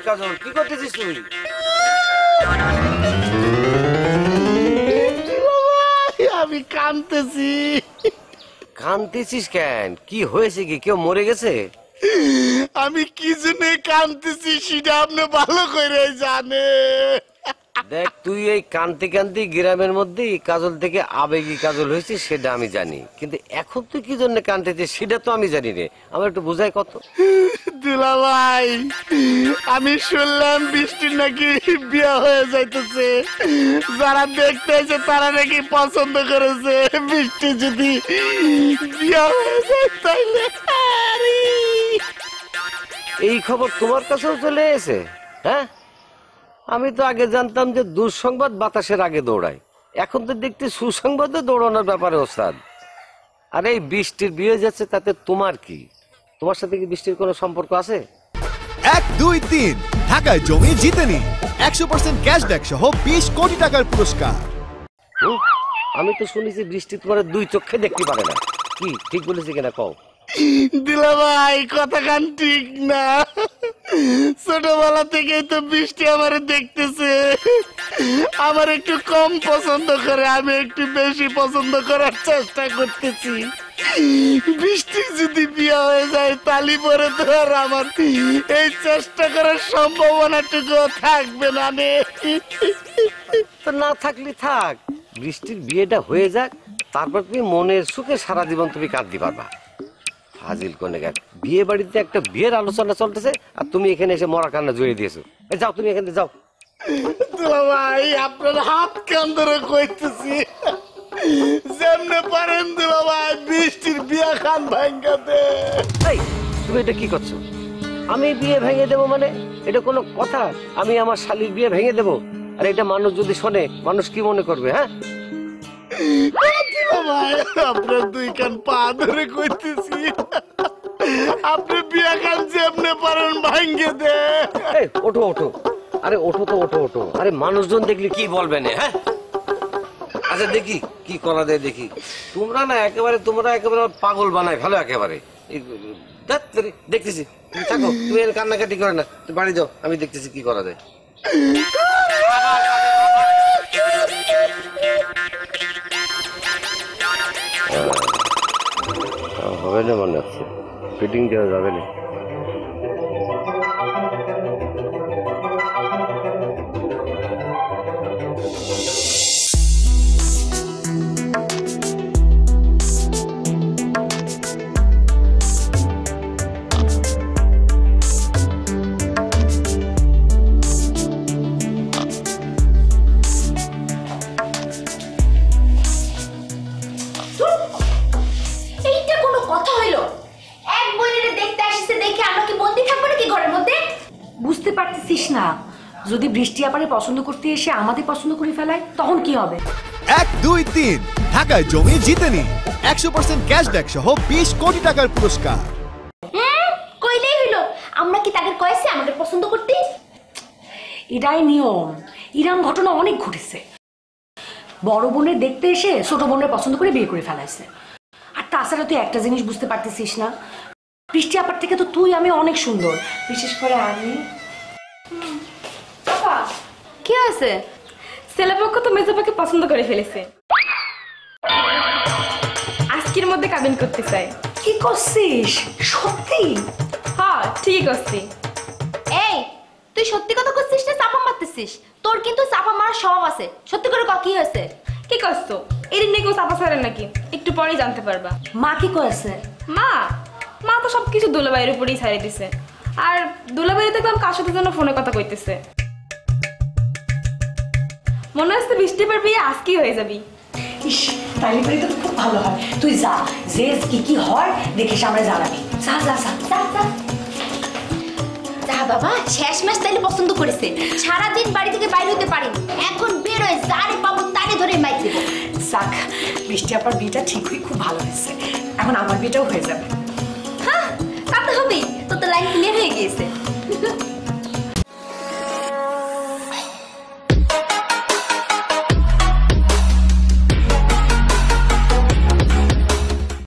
কাজল কি করতেছিস তুই? আমি কাঁদতেছি। কাঁদতেছিস কেন? কি হয়েছে? কি কেউ মরে গেছে? আমি কি জন্য কাঁদতেছি সেটা আপনি ভালো করে জানে। দেখ তুই এই কান্তি কান্তি গ্রামের মধ্যে কাজল থেকে আবেগী কাজল হয়েছে সেটা আমি জানি, কিন্তু এখন তুই কি জন্য কাঁদতেছিস সেটা তো আমি জানি রে। আমার একটু বুঝাই কত। দুলা ভাই, আমি শুনলাম বৃষ্টির নাকি বিয়ে হয়ে যাইতেছে। যারা দেখতে এসে তারা নাকি পছন্দ করেছে। বৃষ্টি যদি বিয়ে হয়ে যায় তাইলে এই খবর তোমার কাছেও চলে এসে? হ্যাঁ, আমি তো আগে জানতাম যে দুঃসংবাদ বাতাসের আগে দৌড়ায়, এখন তো দেখতে সুসংবাদে দৌড়ানোর ব্যাপারে ওস্তাদ। আর এই বৃষ্টির বিয়ে যাচ্ছে তাতে তোমার কি? তোমার সাথে কি বৃষ্টির কোনো সম্পর্ক আছে? 1, 2, 3 ঢাকায় জমি জিতে নিন 100% ক্যাশব্যাক সহ 20 কোটি টাকার পুরস্কার। আমি তো শুনেছি বৃষ্টি তোমার 2 চোখে দেখতে পারে না, কি ঠিক বলেছি কিনা কও? দিলা ভাই, কথা কান ঠিক না। ছোটবেলা থেকে তো বৃষ্টি আমারে দেখতেছে। আমার একটু কম পছন্দ করে, আমি একটু বেশি পছন্দ করার চেষ্টা করতেছি। বৃষ্টি যদি বিয়ে হয়ে যায় তালি পরে তো আর আমার এই চেষ্টা করার সম্ভাবনাটুকু থাকবে না। তো না থাকলে থাক, বৃষ্টির বিয়েটা হয়ে যাক, তারপর তুমি মনের সুখে সারা জীবন তুমি কাঁদতে পারবা। ফাজিল কোনে গেল, বিয়ে বাড়িতে একটা বিয়ের আলোচনা চলতেছে আর তুমি এখানে এসে মরা কান্না জড়িয়ে দিয়েছো। যাও তুমি এখানে যাও। ভাই আপনার হাত কান ধরে কইতেছি, যেমনে পারেন দুলা ভাই বৃষ্টির বিয়ে খান ভাঙ্গাতে। তুমি এটা কি করছো? আমি বিয়ে ভেঙে দেবো মানে এটা কোনো কথা? আমি আমার শালীর বিয়ে ভেঙে দেবো? আর এটা মানুষ যদি শোনে, মানুষ কি মনে করবে? হ্যাঁ, আপনার 2 কান পা ধরে কইতেছি, আপনি বিয়ে খান যেমনে পারেন ভাঙ্গে দে। ওঠো ওঠো, আরে ওঠো তো, ওঠো ওঠো। আরে মানুষজন দেখলে কি বলবে না? হ্যাঁ, আচ্ছা দেখি কি করা যায় দেখি। তোমরা একেবারে পাগল বানায় ভালো একেবারে। দেখতেছি, তুমি থাকো, তুমি কান্নাকাটি করে না, তুমি বাড়ি যাও, আমি দেখতেছি কি করা যায়। হবে না মনে হচ্ছে, ফিটিং দেওয়া যাবে না। যদি বৃষ্টি আপারে পছন্দ করতে এসে আমাদের পছন্দ করে ফেলায় তখন কি হবে? 1, 2, 3 ঢাকায় জমি জিতে নিন 100% ক্যাশব্যাক সহ 20 কোটি টাকার পুরস্কার। কইলেই হলো, আমরা কি তাদের কয়েছে আমাদের পছন্দ করতে? এটাই নিয়ম। ইরান ঘটনা অনেক ঘটেছে, বড় বোনের দেখতে এসে ছোট বোনের পছন্দ করে বিয়ে করে ফেলাইছে। আর তাছাড়া তুই একটা জিনিস বুঝতে পারতেছিস না, বৃষ্টি আপার থেকে তো তুই আমি অনেক সুন্দর, বিশেষ করে আমি। কি হয়েছে? ছেলেপক্ষ তো মেজবাকে পছন্দ করে ফেলেছে, আজকের মধ্যে কাবিন করতে চাই। কি করছিস? সত্যি? হ্যাঁ ঠিক করছি। এই তুই সত্যি কথা করছিস না চাপা মারতেছিস? তোর কিন্তু চাপা মারার স্বভাব আছে, সত্যি করে ক কি হয়েছে? কি করছো? এদিন নাকি চাপা ছাড়েন নাকি? একটু পরেই জানতে পারবা। মা কি করেছে? মা তো সবকিছু দুলাভাইয়ের উপরেই ছাড়িয়ে দিছে। আর দুলাভাই দেখলাম কার সাথে যেন ফোনে কথা কইতেছে। মনে হচ্ছে বৃষ্টি পর বিয়ে আজকেই হয়ে যাবি। ইস, তাইলে পরে তো খুব ভালো হয়। তুই যা, যে কি হয় দেখে সামনে জানাবি। যা যা যা যা যা যা বাবা, শেষ মাস তাইলে পছন্দ করেছে। সারাদিন বাড়ি থেকে বাইরে হতে পারিনি, এখন বের হয়ে যারে পাবো তারে ধরে মাইর দেবো। যাক, বৃষ্টি আপার বিয়েটা ঠিক হয়ে খুব ভালো হয়েছে। এখন আমার বিয়েটাও হয়ে যাবে। হ্যাঁ, তা তো হবেই, তোর তো লাইন ক্লিয়ার হয়ে গিয়েছে।